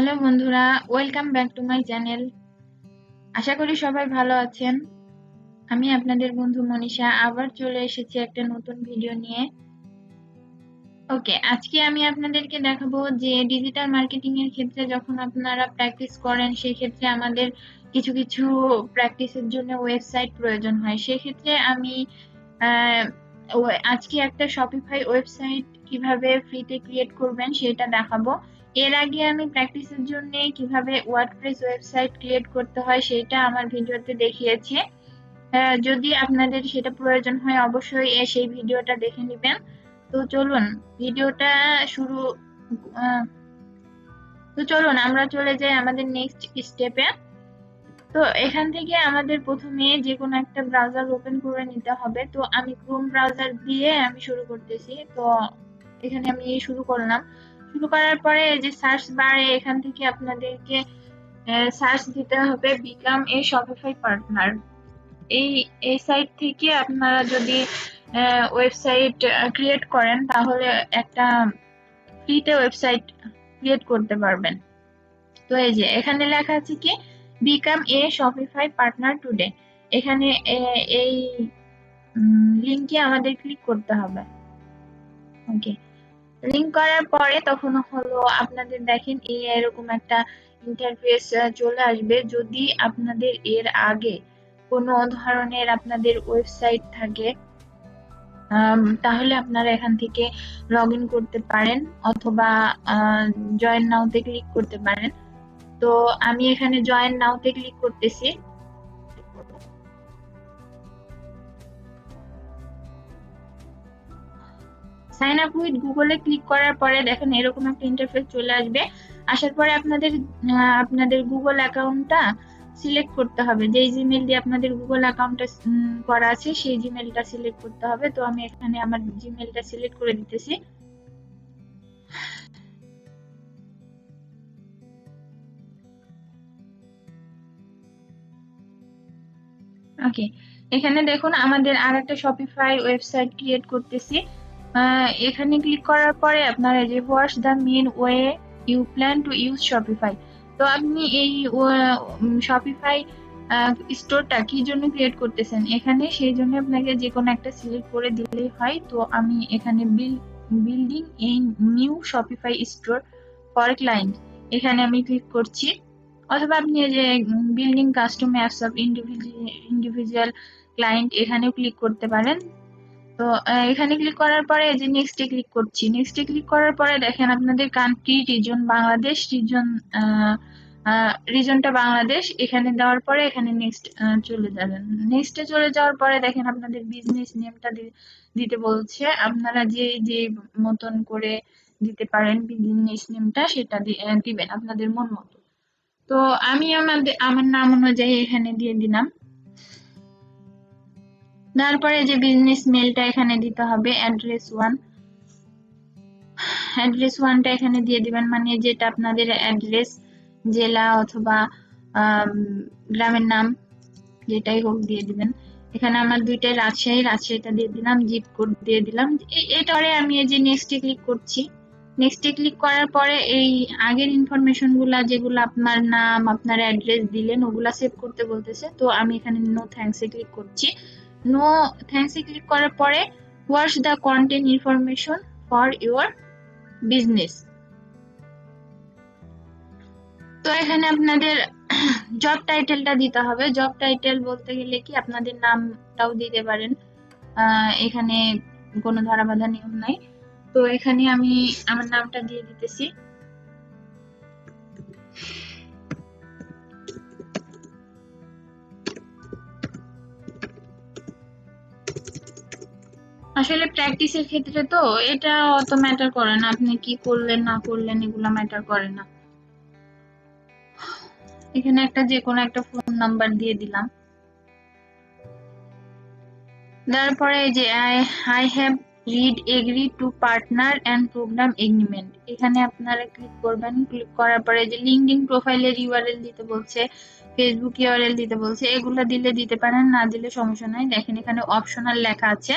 Hello বন্ধুরা, welcome back to my channel. আশা করি সবাই ভালো আছেন। আমি আপনাদের বন্ধু মনীষা আবার চলে এসেছি একটা নতুন ভিডিও নিয়ে। ওকে, আজকে আমি আপনাদেরকে দেখাবো যে ডিজিটাল মার্কেটিং এর ক্ষেত্রে যখন আপনারা প্র্যাকটিস করেন সেই ক্ষেত্রে আমাদের কিছু কিছু প্র্যাকটিসের জন্য ওয়েবসাইট প্রয়োজন হয়। সেক্ষেত্রে আমি আহ, আজকে একটা শপিফাই ওয়েবসাইট কিভাবে ফ্রিতে ক্রিয়েট করবেন সেটা দেখাবো। এর আগে আমি প্র্যাকটিসের জন্য কিভাবে ওয়ার্ডপ্রেস ওয়েবসাইট ক্রিয়েট করতে হয় সেটা আমার ভিডিওতে দেখিয়েছি। যদি আপনাদের সেটা প্রয়োজন হয় অবশ্যই সেই ভিডিওটা দেখে নেবেন। তো চলুন ভিডিওটা শুরু আহ, তো চলুন আমরা চলে যাই আমাদের নেক্সট স্টেপে। তো এখান থেকে আমাদের প্রথমে যে কোনো একটা ব্রাউজার ওপেন করে নিতে হবে। তো আমি ক্রোম ব্রাউজার দিয়ে আমি শুরু করতেছি। তো এখানে আমি শুরু করলাম। শুরু করার পরে এই যে সার্চ বারে এখান থেকে আপনাদেরকে সার্চ দিতে হবে বিকাম এ শপিফাই পার্টনার। এই এই সাইট থেকে আপনারা যদি ওয়েবসাইট ক্রিয়েট করেন তাহলে একটা ফ্রিতে ওয়েবসাইট ক্রিয়েট করতে পারবেন। তো এই যে এখানে লেখা আছে কি become a Shopify partner today. এখানে এই লিংকে আমাদের ক্লিক করতে হবে। ওকে, লিংক করার পরে তখন হলো আপনাদের দেখেন এরকম একটা ইন্টারফেস চলে আসবে। যদি আপনাদের এর আগে কোনো ধরনের আপনাদের ওয়েবসাইট থাকে তাহলে আপনারা এখান থেকে লগ ইন করতে পারেন অথবা জয়েন নাওতে ক্লিক করতে পারেন। তো আমি এখানে জয়েন নাওতে ক্লিক করতেছি। সাইন আপ উইথ গুগলে ক্লিক করার পরে দেখেন এরকম একটা ইন্টারফেস চলে আসবে। আসার পরে আপনাদের গুগল অ্যাকাউন্টটা সিলেক্ট করতে হবে। যেই জিমেল দিয়ে আপনাদের গুগল অ্যাকাউন্টটা করা আছে সেই জিমেলটা সিলেক্ট করতে হবে। তো আমি এখানে আমার জিমেলটা সিলেক্ট করে দিতেছি। ওকে, এখানে দেখুন আমাদের আর একটা শপিফাই ওয়েবসাইট ক্রিয়েট করতেছি। এখানে ক্লিক করার পরে আপনার এই যে what's the main way you plan to use Shopify. তো আপনি এই শপিফাই স্টোরটা কি জন্য ক্রিয়েট করতেছেন এখানে, সেই জন্য আপনাকে যে কোনো একটা সিলেক্ট করে দিলেই হয়। তো আমি এখানে building a new Shopify store for client এখানে আমি ক্লিক করছি। অথবা আপনি এই যে building custom apps of individual client এখানেও ক্লিক করতে পারেন। তো এখানে ক্লিক করার পরে এই যে নেক্সটে ক্লিক করছি। নেক্সটে ক্লিক করার পরে দেখেন আপনাদের কান্ট্রি রিজন বাংলাদেশ, রিজনটা বাংলাদেশ এখানে দেওয়ার পরে এখানে নেক্সট চলে যাবেন। নেক্সটে চলে যাওয়ার পরে দেখেন আপনাদের বিজনেস নেমটা দিতে বলছে। আপনারা যে যে মতন করে দিতে পারেন বিজনেস নেমটা সেটা দিবেন আপনাদের মন মতো। তো আমি আমার নাম অনুযায়ী এখানে দিয়ে দিলাম। তারপরে যে বিজনেস মেলটা এখানে দিতে হবে অ্যাড্রেস ওয়ানটা এখানে দিয়ে দিবেন, মানে যেটা আপনাদের অ্যাড্রেস, জেলা অথবা গ্রামের নাম যেটাই হোক দিয়ে দিবেন। এখানে আমার দুইটাই রাজশাহীটা দিয়ে দিলাম, জিপ কোড দিয়ে দিলাম। এটারে আমি এই যে নেক্সটে ক্লিক করছি। নেক্সটে ক্লিক করার পরে এই আগের ইনফরমেশন গুলা যেগুলো আপনার নাম আপনার অ্যাড্রেস দিলেন ওগুলা সেভ করতে বলতেছে। তো আমি এখানে নো থ্যাঙ্কস এ ক্লিক করছি। নো থ্যাঙ্কস এ ক্লিক করার পরে what's the content information for your business. তো এখানে আপনাদের জব টাইটেলটা দিতে হবে। জব টাইটেল বলতে গেলে কি আপনাদের নামটাও দিতে পারেন। এখানে কোনো ধরা বাঁধা নিয়ম নাই। তো এখানে আমি আমার নামটা দিয়ে দিতেছি। আসলে প্র্যাকটিসের ক্ষেত্রে তো এটা অত ম্যাটার করে না, আপনি কি করলেন না করলেন এগুলা ম্যাটার করে না। এখানে একটা যে কোনো একটা ফোন নাম্বার দিয়ে দিলাম। তারপরে এই যে I have read agree to partner and program agreement এখানে আপনারা ক্লিক করবেন। ক্লিক করার পরে যে লিঙ্কডইন প্রোফাইলের ইউআরএল দিতে বলছে, ফেসবুক ইউআরএল দিতে বলছে, এগুলো দিলে দিতে পারেন, না দিলে সমস্যা নাই। দেখেন এখানে অপশনাল লেখা আছে।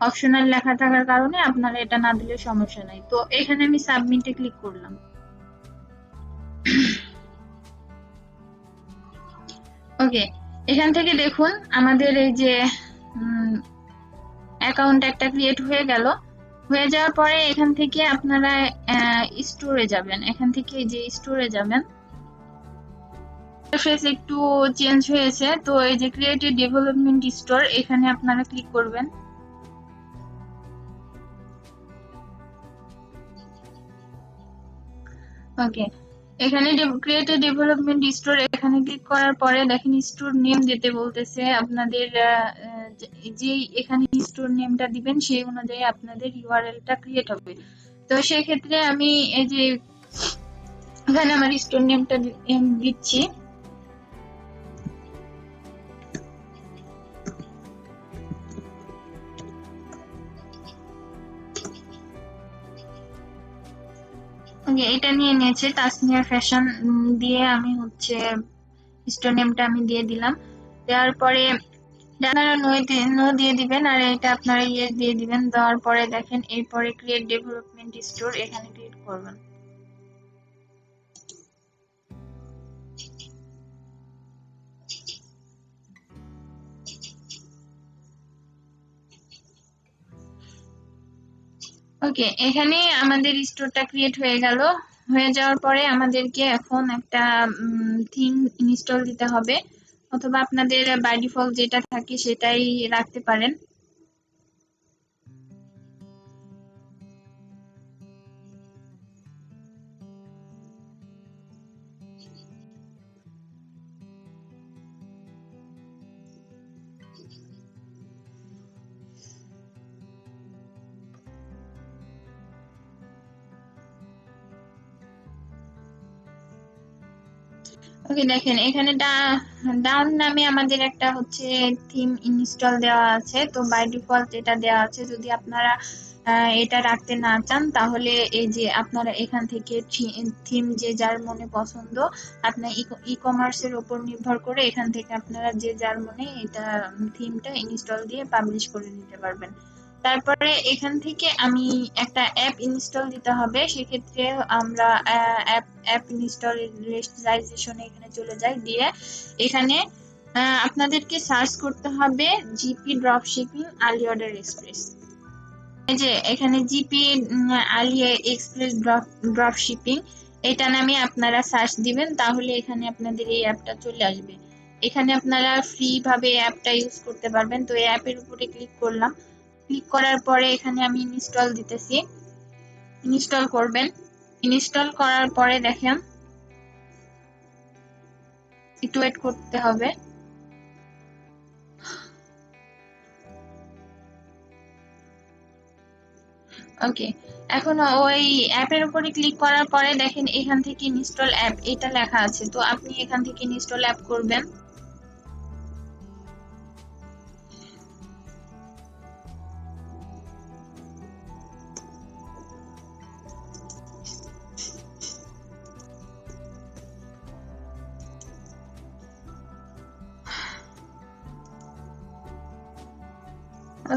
অপশনাল লেখা থাকার কারণে আপনারা এটা না দিলে সমস্যা নাই। তো এখানে আমি সাবমিটে ক্লিক করলাম। ওকে, এখান থেকে দেখুন আমাদের এই যে অ্যাকাউন্ট একটা ক্রিয়েট হয়ে গেল। হয়ে যাওয়ার পরে এখান থেকে আপনারা স্টোরে যাবেন। এখান থেকে এই যে স্টোরে যাবেন, ইন্টারফেস একটু চেঞ্জ হয়েছে, তো এই যে ক্রিয়েটিভ ডেভেলপমেন্ট স্টোর, এখানে আপনারা ক্লিক করবেন। ওকে, এখানে ক্রিয়েটিভ ডেভেলপমেন্ট স্টোর, এখানে ক্লিক করার পরে দেখেন স্টোর নেম দিতে বলতেছে আপনাদের। যে এখানে স্টোর নেমটা দিবেন সেই অনুযায়ী আপনাদের ইউআরএলটা ক্রিয়েট হবে। তো সেক্ষেত্রে আমি এই যে এখানে আমার স্টোর নেমটা দিচ্ছি। ওকে, এটা নিয়ে নিয়েছে তাসনিয়া ফ্যাশন দিয়ে আমি হচ্ছে স্টোর নেমটা আমি দিয়ে দিলাম। দেওয়ার পরে আপনারা নো দিয়ে দিবেন, আর এটা আপনারা ইয়েস দিয়ে দিবেন। দেওয়ার পরে দেখেন এরপরে ক্রিয়েট ডেভেলপমেন্ট স্টোর, এখানে ক্লিক করবেন। ওকে, এখানে আমাদের স্টোরটা ক্রিয়েট হয়ে গেল। হয়ে যাওয়ার পরে আমাদেরকে এখন একটা থিম ইনস্টল দিতে হবে, অথবা আপনাদের বাই ডিফল্ট যেটা থাকে সেটাই রাখতে পারেন। ওকে, দেখেন এখানে ডাউন নামে আমাদের একটা হচ্ছে থিম ইনস্টল দেওয়া আছে। তো বাই ডিফল্ট এটা দেওয়া আছে। যদি আপনারা এটা রাখতে না চান তাহলে এই যে আপনারা এখান থেকে থিম যে যার মনে পছন্দ, আপনার ই কমার্সের উপর নির্ভর করে এখান থেকে আপনারা যে যার মনে এটা থিমটা ইনস্টল দিয়ে পাবলিশ করে নিতে পারবেন। তারপরে এখান থেকে আমি একটা অ্যাপ ইনস্টল দিতে হবে। সেক্ষেত্রে আমরা অ্যাপ ইনস্টলাইজেশনে এখানে চলে যাই, দিয়ে এখানে আপনাদেরকে সার্চ করতে হবে GP drop shipping early order express. এই যে এখানে GP early express drop shipping, এটা নামে আপনারা সার্চ দিবেন, তাহলে এখানে আপনাদের এই অ্যাপটা চলে আসবে। এখানে আপনারা ফ্রি ভাবে অ্যাপটা ইউজ করতে পারবেন। তো এই অ্যাপের উপরে ক্লিক করলাম। ক্লিক করার পরে এখানে আমি ইনস্টল দিতেছি। ইনস্টল করবেন। ইনস্টল করার পরে দেখেন একটু ওয়েট করতে হবে। ওকে, এখন ওই অ্যাপের উপরে ক্লিক করার পরে দেখেন এখান থেকে ইনস্টল অ্যাপ এটা লেখা আছে। তো আপনি এখান থেকে ইনস্টল অ্যাপ করবেন।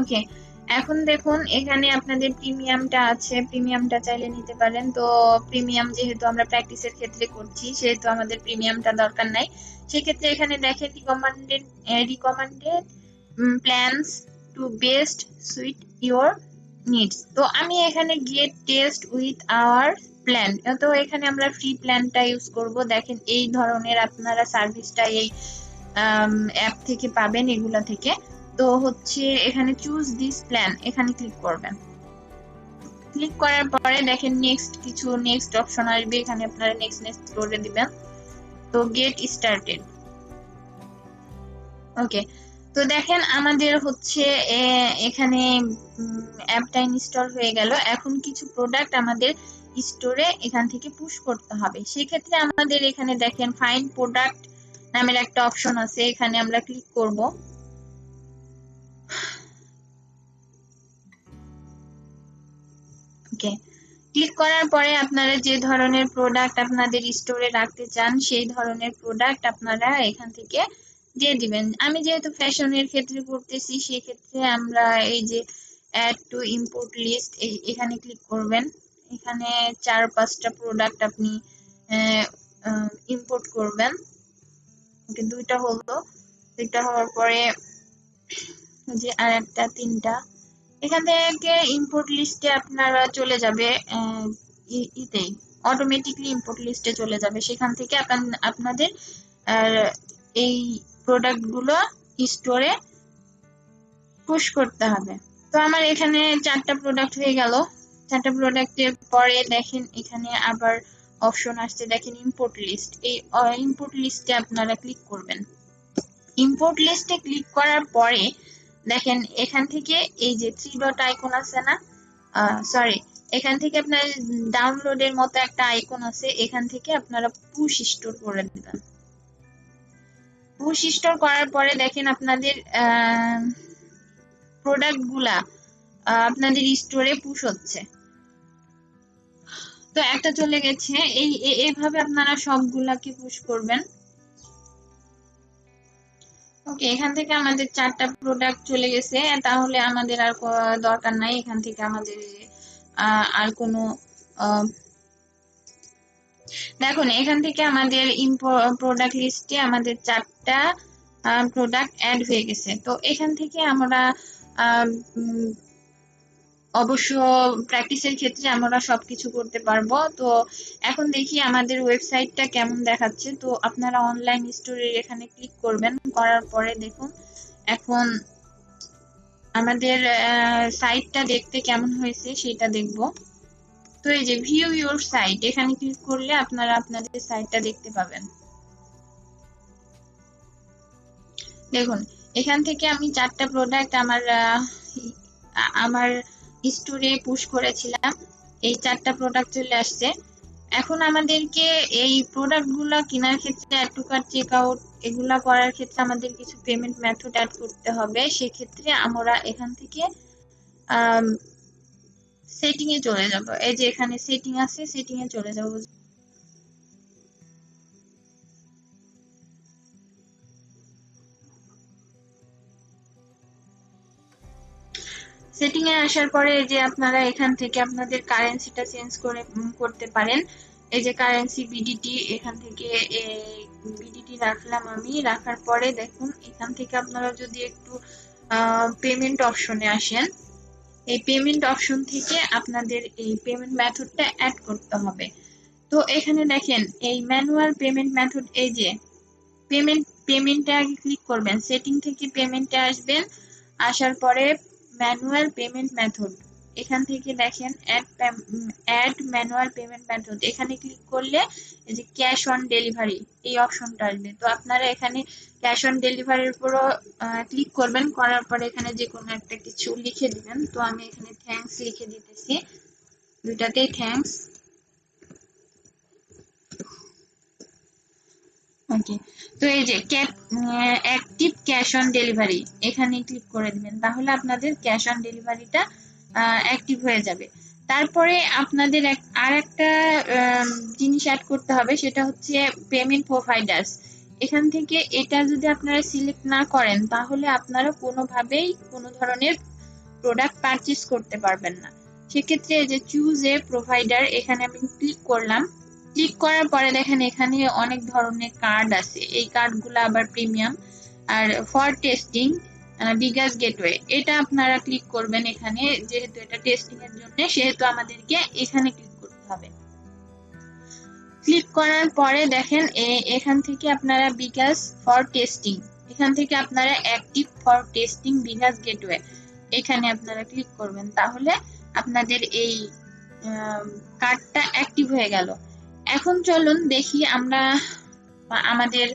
ওকে, এখন দেখুন এখানে আপনাদের প্রিমিয়ামটা আছে, প্রিমিয়ামটা চাইলে নিতে পারেন। তো প্রিমিয়াম যেহেতু আমরা প্র্যাকটিসের ক্ষেত্রে করছি, সেহেতু আমাদের প্রিমিয়ামটা দরকার নাই। সেক্ষেত্রে এখানে দেখেন recommended plans to best suit your needs. তো আমি এখানে get test with our plan, তো এখানে আমরা ফ্রি প্ল্যানটা ইউজ করব। দেখেন এই ধরনের আপনারা সার্ভিসটা এই অ্যাপ থেকে পাবেন, এগুলা থেকে। তো হচ্ছে এখানে চুজ দিস প্ল্যান, এখানে ক্লিক করবেন। ক্লিক করার পরে দেখেন নেক্সট অপশন আসবে, এখানে আপনারা নেক্সট করে দিবেন। তো গেট স্টার্টেড। ওকে, তো দেখেন আমাদের হচ্ছে এখানে অ্যাপটা ইনস্টল হয়ে গেল। এখন কিছু প্রোডাক্ট আমাদের স্টোরে এখান থেকে পুশ করতে হবে। সেক্ষেত্রে আমাদের এখানে দেখেন ফাইন্ড প্রোডাক্ট নামের একটা অপশন আছে, এখানে আমরা ক্লিক করব। ওকে, ক্লিক করার পরে আপনারা যে ধরনের প্রোডাক্ট আপনাদের স্টোরে রাখতে চান সেই ধরনের প্রোডাক্ট আপনারা এখান থেকে দিয়ে দিবেন। আমি যেহেতু ফ্যাশনের ক্ষেত্রে করতেছি, সেক্ষেত্রে আমরা এই যে অ্যাড টু ইম্পোর্ট লিস্ট এখানে ক্লিক করবেন। এখানে 4-5টা প্রোডাক্ট আপনি ইম্পোর্ট করবেন। ওকে, দুইটা হলো। দুইটা হওয়ার পরে যে আর একটা তিনটা, এখান থেকে ইম্পোর্ট লিস্টে আপনারা চলে যাবে, ইতেই অটোমেটিকলি ইম্পোর্ট লিস্টে চলে যাবে। সেখান থেকে আপনাদের এই প্রোডাক্ট গুলো স্টোরে পুশ করতে হবে। তো আমার এখানে 4টা প্রোডাক্ট হয়ে গেল। 4টা প্রোডাক্টের পরে দেখেন এখানে আবার অপশন আসছে, দেখেন ইম্পোর্ট লিস্ট। এই ইম্পোর্ট লিস্টে আপনারা ক্লিক করবেন। ইম্পোর্ট লিস্টে ক্লিক করার পরে দেখেন এখান থেকে এই যে 3 ডট আইকন আছে না, সরি, এখান থেকে আপনার ডাউনলোডের মতো একটা আইকন আছে, এখান থেকে আপনারা পুশ স্টোর করে দিবেন। পুশ স্টোর করার পরে দেখেন আপনাদের প্রোডাক্ট গুলা আপনাদের স্টোরে পুশ হচ্ছে। তো একটা চলে গেছে, এইভাবে আপনারা সবগুলাকে পুশ করবেন। ওকে, এখান থেকে আমাদের 4টা প্রোডাক্ট চলে গেছে, তাহলে আমাদের আর দরকার নাই। এখান থেকে আমাদের আর কোনো দেখুন এখান থেকে আমাদের প্রোডাক্ট লিস্টে আমাদের 4টা প্রোডাক্ট অ্যাড হয়ে গেছে। তো এখান থেকে আমরা অবশ্য প্র্যাকটিসের ক্ষেত্রে আমরা সবকিছু করতে পারবো। তো এখন দেখি আমাদের ওয়েবসাইটটা কেমন দেখাচ্ছে। তো আপনারা অনলাইন স্টোরে এখানে ক্লিক করবেন, করার পরে দেখুন এখন আমাদের সাইটটা দেখতে কেমন হয়েছে সেটা দেখব। তো এই যে ভিউ ইউর সাইট, এখানে ক্লিক করলে আপনারা আপনাদের সাইটটা দেখতে পাবেন। দেখুন এখান থেকে আমি 4টা প্রোডাক্ট আমার স্টোরে পুশ করেছিলাম, এই 4টা প্রোডাক্ট চলে আসছে। এখন আমাদেরকে এই প্রোডাক্টগুলো কেনার ক্ষেত্রে add to cart, check out এগুলা করার ক্ষেত্রে আমাদের কিছু পেমেন্ট মেথড অ্যাড করতে হবে। সেক্ষেত্রে আমরা এখান থেকে সেটিং এ চলে যাব। এই যে এখানে সেটিং আছে, সেটিং এ চলে যাব। সেটিং এ আসার পরে এই যে আপনারা এখান থেকে আপনাদের কারেন্সিটা চেঞ্জ করতে পারেন। এই যে কারেন্সি বিডিটি, এখান থেকে বিডিটি রাখলাম আমি। রাখার পরে দেখুন এখান থেকে আপনারা যদি একটু পেমেন্ট অপশনে আসেন, এই পেমেন্ট অপশন থেকে আপনাদের এই পেমেন্ট মেথডটা অ্যাড করতে হবে। তো এখানে দেখেন এই ম্যানুয়াল পেমেন্ট মেথড, এই যে পেমেন্টে আগে ক্লিক করবেন, সেটিং থেকে পেমেন্টে আসবেন। আসার পরে ম্যানুয়াল পেমেন্ট মেথড, এখান থেকে দেখেন অ্যাড ম্যানুয়াল পেমেন্ট মেথড, এখানে ক্লিক করলে এই যে ক্যাশ অন ডেলিভারি এই অপশনটা আসবে। তো আপনারা এখানে ক্যাশ অন ডেলিভারির উপরও ক্লিক করবেন, করার পরে এখানে যে কোনো একটা কিছু লিখে দিবেন। তো আমি এখানে থ্যাঙ্কস লিখে দিতেছি, দুটাতেই থ্যাঙ্কস। ওকে, তো এই যে অ্যাক্টিভ ক্যাশ অন ডেলিভারি, এখানে ক্লিক করে দিবেন, তাহলে আপনাদের ক্যাশ অন ডেলিভারিটা অ্যাক্টিভ হয়ে যাবে। তারপরে আপনাদের আর একটা জিনিস অ্যাড করতে হবে, সেটা হচ্ছে পেমেন্ট প্রোভাইডার্স। এখান থেকে এটা যদি আপনারা সিলেক্ট না করেন তাহলে আপনারা কোনোভাবেই কোনো ধরনের প্রোডাক্ট পারচেজ করতে পারবেন না। সেক্ষেত্রে এই যে চুজ এ প্রোভাইডার, এখানে আমি ক্লিক করলাম। ক্লিক করার পরে দেখেন এখানে অনেক ধরনের কার্ড আছে, এই কার্ডগুলো আবার প্রিমিয়াম। আর ফর টেস্টিং বিগাস গেটওয়ে, এটা আপনারা ক্লিক করবেন এখানে, যেহেতু এটা টেস্টিং এর জন্য সেহেতু আমাদেরকে এখানে ক্লিক করতে হবে। ক্লিক করার পরে দেখেন এখান থেকে আপনারা বিগাস ফর টেস্টিং, এখান থেকে আপনারা অ্যাক্টিভ ফর টেস্টিং বিগাস গেটওয়ে, এখানে আপনারা ক্লিক করবেন, তাহলে আপনাদের এই কার্ডটা অ্যাক্টিভ হয়ে গেল। এখন চলুন দেখি আমরা আমাদের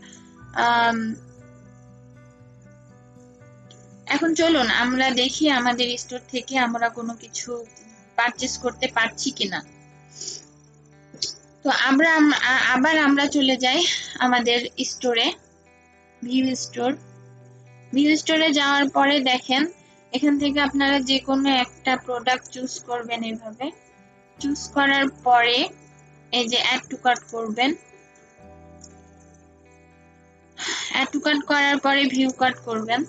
স্টোর থেকে আমরা কোনো কিছু পারচেজ করতে পারছি কিনা। তো আবার আমরা চলে যাই আমাদের স্টোরে, ভিউ স্টোরে যাওয়ার পরে দেখেন এখান থেকে আপনারা যে কোনো একটা প্রোডাক্ট চুজ করবেন। এভাবে চুজ করার পরে এই যে অ্যাড টু কার্ট করবেন। অ্যাড টু কার্ট করার পরে ভিউ কার্ট করবেন।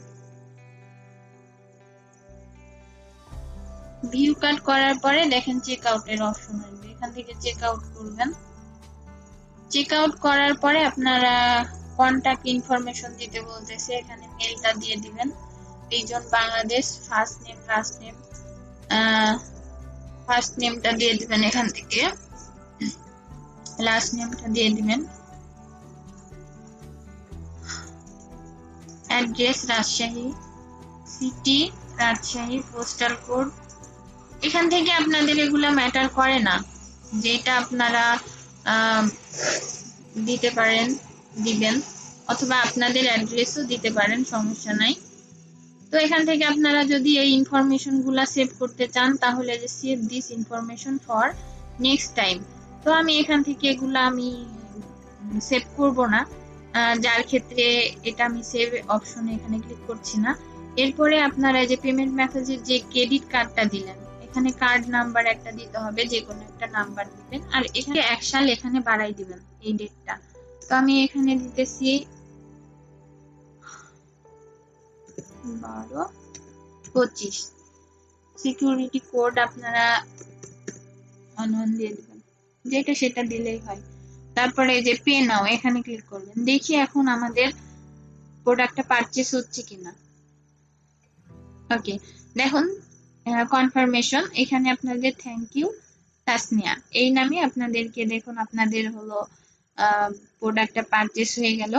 ভিউ কার্ট করার পরে দেখেন চেক আউটের অপশন আসবে, এখান থেকে চেক আউট করবেন। চেক আউট করার পরে আপনারা কন্টাক্ট ইনফরমেশন দিতে বলতেছে, এখানে মেলটা দিয়ে দিবেন। Reason Bangladesh, first name, first নেমটা দিয়ে দিবেন, এখান থেকে লাস্ট নেমটা দিয়ে দিবেন। Address Rajshahi, city Rajshahi, postal code. এখান থেকে আপনাদের এগুলা ম্যাটার করে না, যেটা আপনারা দিতে পারেন দিবেন, অথবা আপনাদের অ্যাড্রেসও দিতে পারেন, সমস্যা নাই। তো এখান থেকে আপনারা যদি এই ইনফরমেশন গুলা সেভ করতে চান, তাহলে যে save this information for next time, তো আমি এখান থেকে এগুলা আমি সেভ করব না, যার ক্ষেত্রে এটা আমি সেভ অপশনে এখানে ক্লিক করছি না। এরপরে আপনারা যে পেমেন্ট মেসেজের যে ক্রেডিট কার্ডটা দিলেন, এখানে কার্ড নাম্বার একটা দিতে হবে, যে কোনো একটা নাম্বার দিবেন, আর এখানে 1 সাল এখানে বাড়াই দিবেন এই ডেটটা। তো আমি এখানে দিতেছি 12/25। সিকিউরিটি কোড আপনারা অনন দিয়ে দিবেন, যেটা সেটা দিলেই হয়। তারপরে যে পে নাও এখানে ক্লিক করবেন। দেখি এখন আমাদের প্রোডাক্টটা পারচেজ হচ্ছে কিনা। ওকে, দেখুন কনফার্মেশন, এখানে আপনাদের থ্যাংক ইউ তাসনিয়া এই নামে আপনাদেরকে, দেখুন আপনাদের হলো প্রোডাক্টটা পারচেজ হয়ে গেল।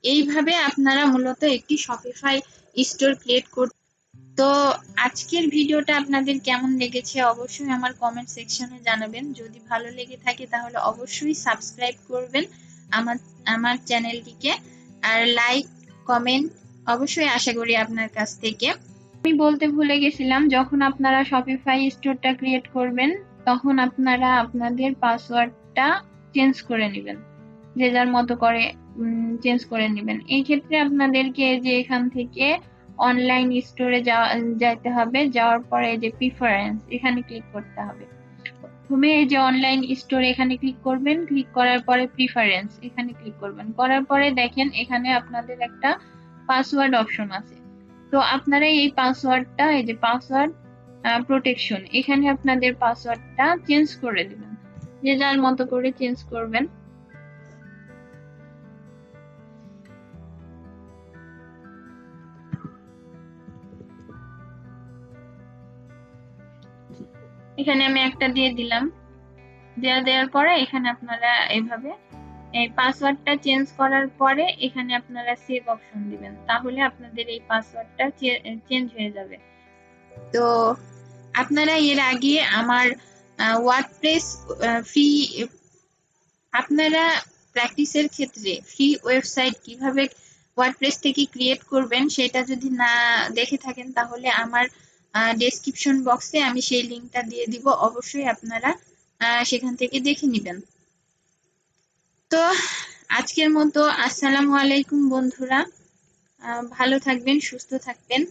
এইভাবে আপনারা মূলত একটি শপিফাই স্টোর ক্রিয়েট করতে। তো আজকের ভিডিওটা আপনাদের কেমন লেগেছে অবশ্যই আমার কমেন্ট সেকশনে জানাবেন। যদি ভালো লেগে থাকে তাহলে অবশ্যই সাবস্ক্রাইব করবেন আমার আমার চ্যানেলটিকে, আর লাইক কমেন্ট অবশ্যই আশা করি আপনার কাছ থেকে। আমি বলতে ভুলে গেছিলাম, যখন আপনারা শপিফাই স্টোরটা ক্রিয়েট করবেন, তখন আপনারা আপনাদের পাসওয়ার্ডটা চেঞ্জ করে নেবেন, যে যার মতো করে চেঞ্জ করে নেবেন। এই ক্ষেত্রে আপনাদেরকে যে এখান থেকে অনলাইন স্টোরে যাইতে হবে, যাওয়ার পরে যে প্রিফারেন্স এখানে ক্লিক করতে হবে। প্রথমে এই যে অনলাইন স্টোর এখানে ক্লিক করবেন, ক্লিক করার পরে প্রিফারেন্স এখানে ক্লিক করবেন, করার পরে দেখেন এখানে আপনাদের একটা পাসওয়ার্ড অপশন আছে। তো আপনারা এই পাসওয়ার্ডটা, এই যে পাসওয়ার্ড প্রোটেকশন, এখানে আপনাদের পাসওয়ার্ডটা চেঞ্জ করে দিবেন, যে যার মতো করে চেঞ্জ করবেন। এখানে আমি একটা দিয়ে দিলাম, দেওয়ার পরে এখানে আপনারা এইভাবে এই পাসওয়ার্ডটা চেঞ্জ করার পরে এখানে আপনারা সেভ অপশন দিবেন, তাহলে আপনাদের এই পাসওয়ার্ডটা চেঞ্জ হয়ে যাবে। তো আপনারা এর আগে আমার ওয়ার্ডপ্রেস ফ্রি, আপনারা প্র্যাকটিসের ক্ষেত্রে ফ্রি ওয়েবসাইট কিভাবে ওয়ার্ডপ্রেস থেকে ক্রিয়েট করবেন সেটা যদি না দেখে থাকেন, তাহলে আমার ডেসক্রিপশন বক্সে আমি সেই লিংকটা দিয়ে দিব, অবশ্যই আপনারা সেখান থেকে দেখে নেবেন। তো আজকের মতো আসসালামু আলাইকুম বন্ধুরা, ভালো থাকবেন, সুস্থ থাকবেন।